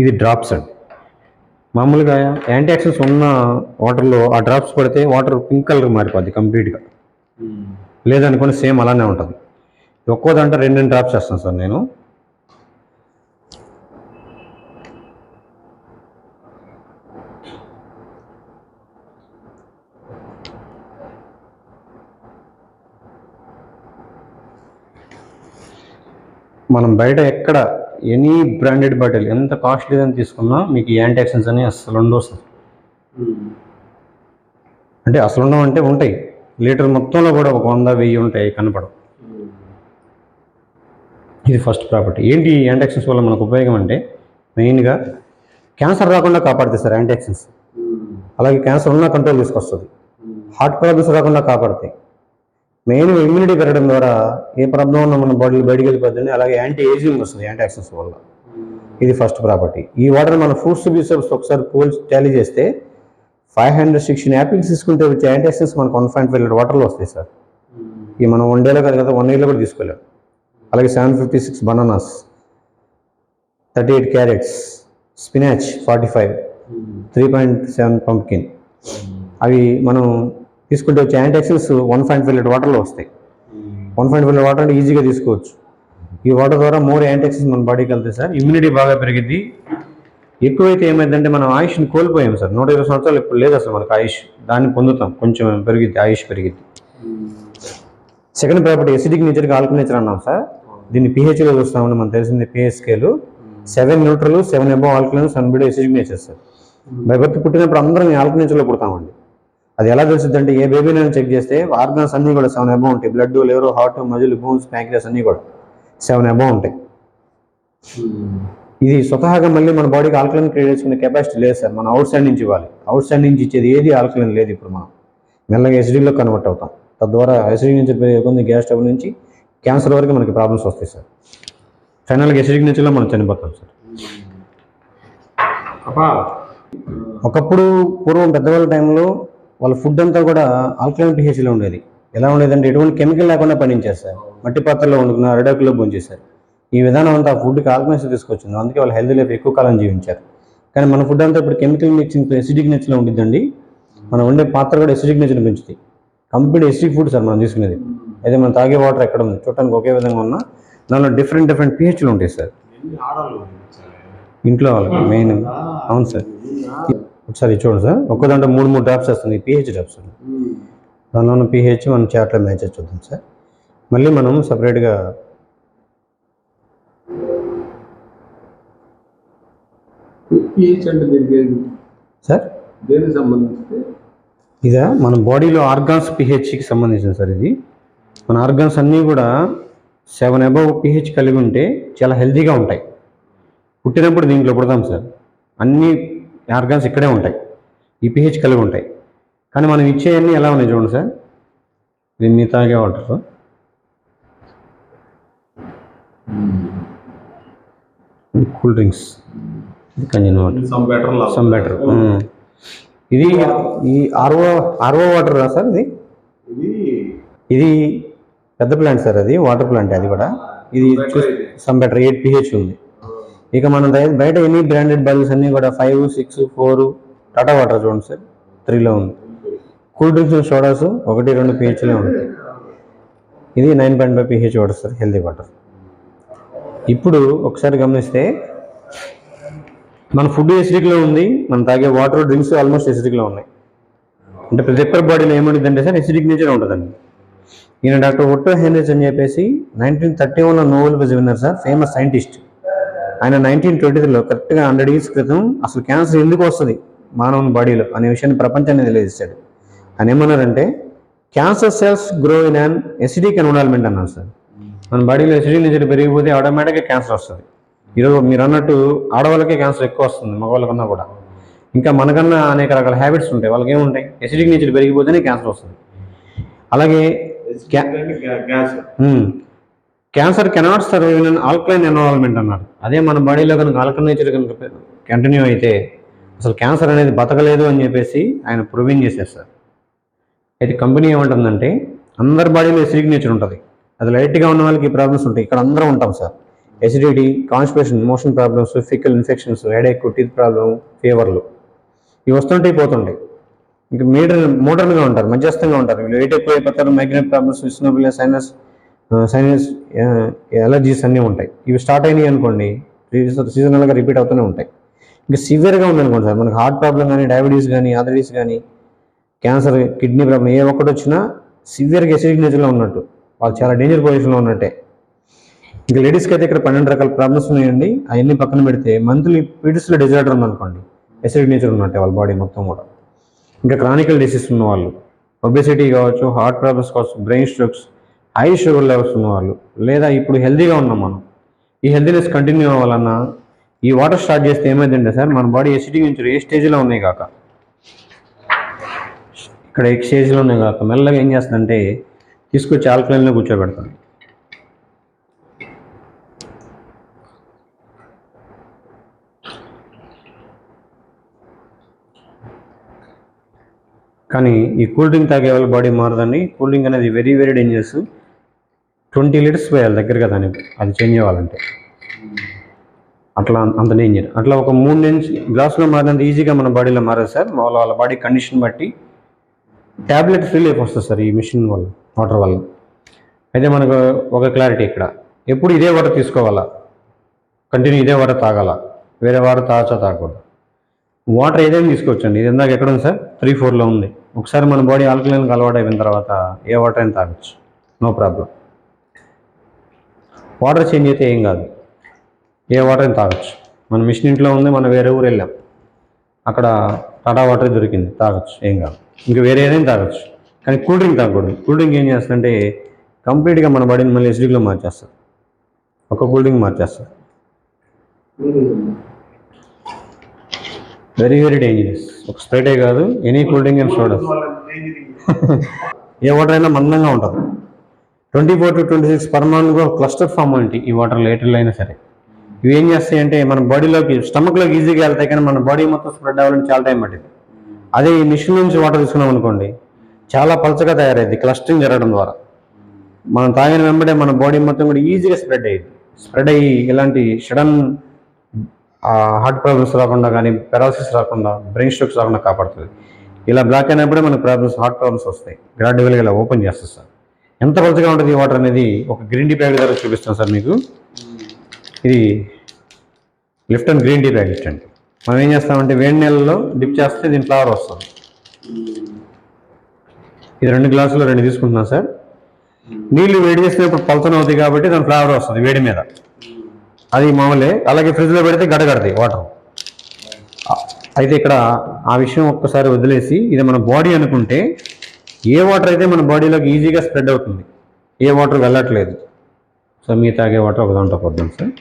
ఇది డ్రాప్స్ అండి. మామూలుగా యాంటీ ఆక్సిడెంట్స్ ఉన్న వాటర్లో ఆ డ్రాప్స్ పడితే వాటర్ పింక్ కలర్ మారిపోద్ది కంప్లీట్గా. లేదనుకోని సేమ్ అలానే ఉంటుంది. ఒక్కో దాంట్లో 2 డ్రాప్స్ వేస్తాను సార్ నేను. మనం బయట ఎక్కడ ఎనీ బ్రాండెడ్ బాటిల్ ఎంత కాస్ట్లీ అని తీసుకున్నా మీకు యాంటీ ఆక్సిడెంట్స్ అని అసలు ఉండవు సార్. అంటే అసలు ఉండవు అంటే ఉంటాయి, లీటర్ మొత్తంలో కూడా ఒక 100-1000 ఉంటాయి, కనపడవు. ఇది ఫస్ట్ ప్రాపర్టీ. ఏంటి యాంటీ ఆక్సిడెంట్స్ వల్ల మనకు ఉపయోగం అంటే మెయిన్గా క్యాన్సర్ రాకుండా కాపాడుతాయి సార్ యాంటీ ఆక్సిడెంట్స్. అలాగే క్యాన్సర్ ఉన్న కంట్రోల్ తీసుకొస్తుంది. హార్ట్ ప్రాబ్లమ్స్ రాకుండా కాపాడుతాయి. మెయిన్ ఇమ్యూనిటీ పెరగడం ద్వారా ఏ ప్రాబ్లం ఉన్నా మన బాడీలో బయటికి వెళ్ళిపోతుంది. అలాగే యాంటీ ఏజింగ్ వస్తుంది యాంటీ ఆక్సిడెంట్స్ వల్ల. ఇది ఫస్ట్ ప్రాపర్టీ. ఈ వాటర్ మన ఫ్రూట్స్ బిజినెస్ ఒకసారి టాలీ చేస్తే 516 యాపిల్స్ తీసుకుంటే వచ్చే యాంటీ ఆక్సిడెంట్స్ మనకు 1.5 లీటర్ వాటర్లో వస్తాయి సార్. ఇవి మనం 1 డేలో కాదు కదా, 1 ఇయర్లో కూడా తీసుకోలేము. అలాగే 756 బనానాస్, 38 క్యారెట్స్, స్పినాచ్ 45, 3.7 పంప్కిన్, అవి మనం తీసుకుంటే వచ్చే యాంటీ ఆక్సిడెంట్స్ 1.5 లీటర్ వాటర్లో వస్తాయి. 1.5 లీటర్ వాటర్ అంటే ఈజీగా తీసుకోవచ్చు. ఈ వాటర్ ద్వారా మోర్ యాంటీ ఆక్సిడెంట్స్ మన బాడీకి వెళ్తాయి సార్. ఇమ్యూనిటీ బాగా పెరిగిద్ది. ఎక్కువైతే ఏమైందంటే మనం ఆయుష్ని కోల్పోయాం సార్. 120 సంవత్సరాలు ఇప్పుడు లేదు అసలు మనకు ఆయుష్. దాన్ని పొందుతాం, కొంచెం పెరిగిద్ది, ఆయుష్ పెరిగిద్ది. సెకండ్ ప్రాపర్టీ ఎసిడిక్ నేచర్కి ఆల్కల్ నేచర్ అన్నాం సార్. దీన్ని pHలో చూస్తామండి. మనకు తెలిసింది pH scale 7 neutral, 7 above alkaline, 7 below acidic nature sir. By birth పుట్టినప్పుడు అందరం ఆల్కల్ నేచర్లో పుడతామండి. అది ఎలా తెలిసింది అంటే ఏ బేబీనైనా చెక్ చేస్తే ఆర్గాన్స్ అన్నీ కూడా 7 అబౌవ్ ఉంటాయి. Blood, liver, heart, muscle, bones, pancreas అన్నీ కూడా 7 అబౌవ్ ఉంటాయి. ఇది స్వతహాగా మళ్ళీ మన బాడీకి ఆల్కలైన్ క్రియేట్ చేసుకునే కెపాసిటీ లేదు సార్. మనం అవుట్ సైడ్ నుంచి ఇవ్వాలి. అవుట్ సైడ్ నుంచి ఇచ్చేది ఏది ఆల్కలైన్ లేదు. ఇప్పుడు మనం మెల్లగా ఎసిడిక్లో కన్వర్ట్ అవుతాం. తద్వారా ఎసిడిక్ నేచర్ పెరిగే కొద్ది గ్యాస్ ట్రబుల్ నుంచి క్యాన్సర్ వరకు మనకి ప్రాబ్లమ్స్ వస్తాయి సార్. ఫైనల్గా ఎసిడిక్ నేచర్లో మనం చనిపోతాం సార్. ఒకప్పుడు పూర్వం పెద్దవాళ్ళ టైంలో వాళ్ళ ఫుడ్ అంతా కూడా ఆల్కలైన్ pHలో ఉండేది. ఎలా ఉండేదంటే ఎటువంటి కెమికల్ లేకుండా పండించారు సార్. మట్టి పాత్రలో వండుకున్న అరిటాకులో భోంచేశారు. ఈ విధానం అంతా ఆ ఫుడ్కి ఆల్కలైన్స్ తీసుకొచ్చింది. అందుకే వాళ్ళు హెల్తీ లైఫ్ ఎక్కువ కాలం జీవించారు. కానీ మన ఫుడ్ అంతా ఇప్పుడు కెమికల్ మిక్సింగ్ ఎసిడిక్ నేచర్లో ఉండిద్దండి. మనం వండే పాత్ర కూడా ఎసిడిక్ నేచర్ పెంచుతాయి. కంప్లీట్ ఎసిడిక్ ఫుడ్ సార్ మనం తీసుకునేది. అయితే మనం తాగే వాటర్ ఎక్కడ ఉంది చూడటానికి ఒకే విధంగా ఉన్నా దానిలో డిఫరెంట్ pHలు ఉంటాయి సార్. ఇంట్లో వాళ్ళకి మెయిన్. అవును సార్. ఒకసారి చూడండి సార్, ఒక్క దాంట్లో 3 డ్రాప్స్ వస్తుంది pH డ్రాప్స్. దానిలో ఉన్న pH మనం చాట్లో మ్యాచ్ చూద్దాం సార్. మళ్ళీ మనం సపరేట్గా సార్ దేనికి సంబంధించి ఇదా మన బాడీలో ఆర్గాన్స్ pHకి సంబంధించింది సార్. ఇది మన ఆర్గాన్స్ అన్నీ కూడా 7 అబౌవ్ pH కలిగి ఉంటే చాలా హెల్తీగా ఉంటాయి. పుట్టినప్పుడు దీంట్లో పుడతాం సార్. అన్ని ఆర్గాన్స్ ఇక్కడే ఉంటాయి, ఈ pH కలిగి ఉంటాయి. కానీ మనం ఇచ్చేవన్నీ ఎలా ఉన్నాయి చూడండి సార్. ఇది మీ తాగే water, cool drinks, కంజన్ water, some better. ఇది ఈ ఆర్ఓ వాటర్ రా సార్. ఇది పెద్ద ప్లాంట్ సార్. అది వాటర్ ప్లాంట్. అది కూడా ఇది సమ్ బెటర్ 8 pH ఉంది. ఇక మనం బయట ఎన్ని బ్రాండెడ్ బాటిల్స్ అన్నీ కూడా 5, 6, 4 టాటా వాటర్ చూడండి సార్ 3లో ఉంది. కూల్ డ్రింక్స్ సోడాస్ 1, 2 pHలో ఉంటాయి. ఇది 9.5 pH water sir, healthy water. ఇప్పుడు ఒకసారి గమనిస్తే మన ఫుడ్ ఎసిడిక్లో ఉంది, మనం తాగే వాటర్, డ్రింక్స్ ఆల్మోస్ట్ ఎసిడిక్లో ఉన్నాయి. అంటే ప్రతి ఒక్కరి బాడీలో ఏముంటుందంటే సార్ ఎసిడిక్ నేచర్ ఉంటుందండి. ఈయన డాక్టర్ ఒట్టో హెన్రిచ్ అని చెప్పేసి 1931లో Nobel prize winner sir, famous scientist. ఆయన 1923లో కరెక్ట్గా 100 years క్రితం అసలు క్యాన్సర్ ఎందుకు వస్తుంది మానవుని బాడీలో అనే విషయాన్ని ప్రపంచాన్ని తెలియజేశాడు. ఆయన ఏమన్నారంటే cancer cells grow in an acidic environment అన్నారు సార్. మన బాడీలో ఎసిడిక్ నేచర్ పెరిగిపోతే ఆటోమేటిక్గా క్యాన్సర్ వస్తుంది. ఈరోజు మీరు అన్నట్టు ఆడవాళ్ళకే క్యాన్సర్ ఎక్కువ వస్తుంది మగవాళ్ళకన్నా కూడా. ఇంకా మనకన్నా అనేక రకాల హ్యాబిట్స్ ఉంటాయి, వాళ్ళకి ఏముంటాయి, ఎసిడిక్ నేచర్ పెరిగిపోతేనే క్యాన్సర్ వస్తుంది. అలాగే cancer cannot survive in alkaline environment అన్నారు. అదే మన బాడీలో కనుక ఆల్కలైన్ నేచర్ కనుక కంటిన్యూ అయితే అసలు క్యాన్సర్ అనేది బతకలేదు అని చెప్పేసి ఆయన ప్రూవింగ్ చేశారు సార్. అయితే కంపెనీ ఏమంటుందంటే అందరి బాడీలో ఎసిడిక్ నేచర్ ఉంటుంది. అది లైట్గా ఉన్న వాళ్ళకి ప్రాబ్లమ్స్ ఉంటాయి. ఇక్కడ అందరం ఉంటాం sir. Acidity, constipation, motion problems, fecal infections, headache, teeth problem, ఫీవర్లు ఇవి వస్తుంటాయి పోతుంటాయి. ఇంకా మోడర్న్గా ఉంటారు, మధ్యస్థంగా ఉంటారు. వీళ్ళు వెయిట్ ఎక్కువ అయిపోతారు. మైగ్రేన్ ప్రాబ్లమ్స్, ఇస్నోఫిలియా, సైనస్ ఎలర్జీస్ అన్నీ ఉంటాయి. ఇవి స్టార్ట్ అయినాయి అనుకోండి, సీజనల్గా రిపీట్ అవుతూనే ఉంటాయి. ఇంకా సివియర్గా ఉందనుకోండి సార్, మనకి హార్ట్ ప్రాబ్లం కానీ, డయాబెటీస్ కానీ, ఆథరైటిస్ కానీ, క్యాన్సర్, కిడ్నీ ప్రాబ్లం ఏ ఒక్కటి వచ్చినా సివియర్గా ఎసిడిక్ నేచర్లో ఉన్నట్టు, వాళ్ళు చాలా డేంజర్ పొజిషన్లో ఉన్నట్టే. ఇంకా లేడీస్కి అయితే ఇక్కడ 12 రకాల ప్రాబ్లమ్స్ ఉన్నాయండి. అవన్నీ పక్కన పెడితే మంత్లీ పీరియడ్స్లో డిజార్డర్ ఉందనుకోండి, ఎసిడిక్ నేచర్ ఉన్నట్టే వాళ్ళ బాడీ మొత్తం కూడా. ఇంకా క్రానికల్ డిసీజ్ ఉన్నవాళ్ళు, ఒబెసిటీ కావచ్చు, హార్ట్ ప్రాబ్లమ్స్ కావచ్చు, brain strokes, high sugar levels ఉన్నవాళ్ళు, లేదా ఇప్పుడు హెల్తీగా ఉన్నాం మనం, ఈ హెల్తీనెస్ కంటిన్యూ అవ్వాలన్నా ఈ వాటర్ స్టార్ట్ చేస్తే ఏమైందంటే సార్, మన బాడీ ఎసిడిక్ నుంచి ఏ స్టేజ్లో ఉన్నాయి కాక, ఇక్కడ ఏ స్టేజ్లో ఉన్నాయి కాక మెల్లగా ఏం చేస్తుందంటే తీసుకొచ్చి ఆల్కలైన్లో కూర్చోబెడతాను. కానీ ఈ కూల్ డ్రింక్ తాగే వాళ్ళ బాడీ మారదండి. కూల్ డ్రింక్ అనేది వెరీ వెరీ డేంజరస్. 20 లీటర్స్ పోయాలి దగ్గరగా దానికి, అది చేంజ్ అవ్వాలంటే. అట్లా అంత డేంజర్. అట్లా ఒక 3 నుంచి గ్లాసులో మారినంత ఈజీగా మన బాడీలో మారదు సార్. వాళ్ళ బాడీ కండిషన్ బట్టి ట్యాబ్లెట్ ఫ్రీ లైఫ్ వస్తుంది సార్ ఈ మిషన్ వల్ల, వాటర్ వల్ల. అయితే మనకు ఒక క్లారిటీ ఇక్కడ, ఎప్పుడు ఇదే వాటర్ తీసుకోవాలా, కంటిన్యూ ఇదే వాటర్ తాగాల, వేరే వాటర్ తాగకూడదు. వాటర్ ఏదైనా తీసుకోవచ్చండి. ఇది ఇందాక ఎక్కడ ఉంది సార్, 3-4లో ఉంది. ఒకసారి మన బాడీ ఆల్కలైన్కి అలవాటు అయిపోయిన తర్వాత ఏ వాటర్ అయినా తాగొచ్చు, నో ప్రాబ్లం. వాటర్ చేంజ్ అయితే ఏం కాదు, ఏ వాటర్ అయినా తాగొచ్చు. మన మిషన్ ఇంట్లో ఉంది, మనం వేరే ఊరు వెళ్ళాం, అక్కడ టాటా వాటర్ దొరికింది, తాగొచ్చు, ఏం కాదు. ఇంకా వేరే ఏదైనా తాగొచ్చు, కానీ కూల్ డ్రింక్ తాగకూడదు. కూల్ డ్రింక్ ఏం చేస్తుందంటే కంప్లీట్గా మన బాడీని మళ్ళీ ఎసిడిక్లో మార్చేస్తారు, ఒక కూల్ డ్రింక్ మార్చేస్తారు. Very very dangerous. ఒక స్ప్రైటే కాదు, any cool drink and soda. A water అయినా మందంగా ఉంటుంది. 24 to 26 పర్మానెంట్గా క్లస్టర్ ఫామ్ ఏంటి ఈ వాటర్ లీటర్లు అయినా సరే. ఇవి ఏం చేస్తాయి అంటే మన బాడీలోకి, స్టమక్లోకి ఈజీగా వెళ్తాయి, కానీ మన బాడీ మొత్తం స్ప్రెడ్ అవ్వాలని చాలా టైం పట్టింది. అదే ఈ మిషన్ నుంచి వాటర్ తీసుకున్నాం అనుకోండి, చాలా పలచగా తయారైంది క్లస్టరింగ్ జరగడం ద్వారా. మనం తాగిన వెంబడే మన బాడీ మొత్తం కూడా ఈజీగా స్ప్రెడ్ అయ్యి ఇలాంటి సడన్ హార్ట్ ప్రాబ్లమ్స్ రాకుండా, కానీ పెరాలసిస్ రాకుండా, బ్రెయిన్ స్ట్రోక్స్ రాకుండా కాపాడుతుంది. ఇలా బ్లాక్ అయినప్పుడే మనకు ప్రాబ్లమ్స్, హార్ట్ ప్రాబ్లమ్స్ వస్తాయి. గ్రాడ్యువల్గా ఇలా ఓపెన్ చేస్తుంది సార్. ఎంత పలచగా ఉంటుంది ఈ వాటర్ అనేది ఒక గ్రీన్ టీ ప్యాకెట్ ద్వారా చూపిస్తాను సార్ మీకు. ఇది లిప్టన్ గ్రీన్ టీ ప్యాకెట్ అండి. మనం ఏం చేస్తామంటే వేడి నీళ్ళలో డిప్ చేస్తే దీని ఫ్లేవర్ వస్తుంది. ఇది 2 గ్లాసులు 2 తీసుకుంటున్నాను సార్. నీళ్ళు వేడి చేసినప్పుడు పలచన అవుతాయి కాబట్టి దాని ఫ్లేవర్ వస్తుంది వేడి మీద, అది మామూలే. అలాగే ఫ్రిడ్జ్లో పెడితే గడగడతాయి వాటర్. అయితే ఇక్కడ ఆ విషయం ఒక్కసారి వదిలేసి, ఇది మన బాడీ అనుకుంటే ఏ వాటర్ అయితే మన బాడీలోకి ఈజీగా స్ప్రెడ్ అవుతుంది, ఏ వాటర్ వెళ్ళట్లేదు. సో మీ తాగే వాటర్ ఒక దాంట్లో పోద్దాం సార్.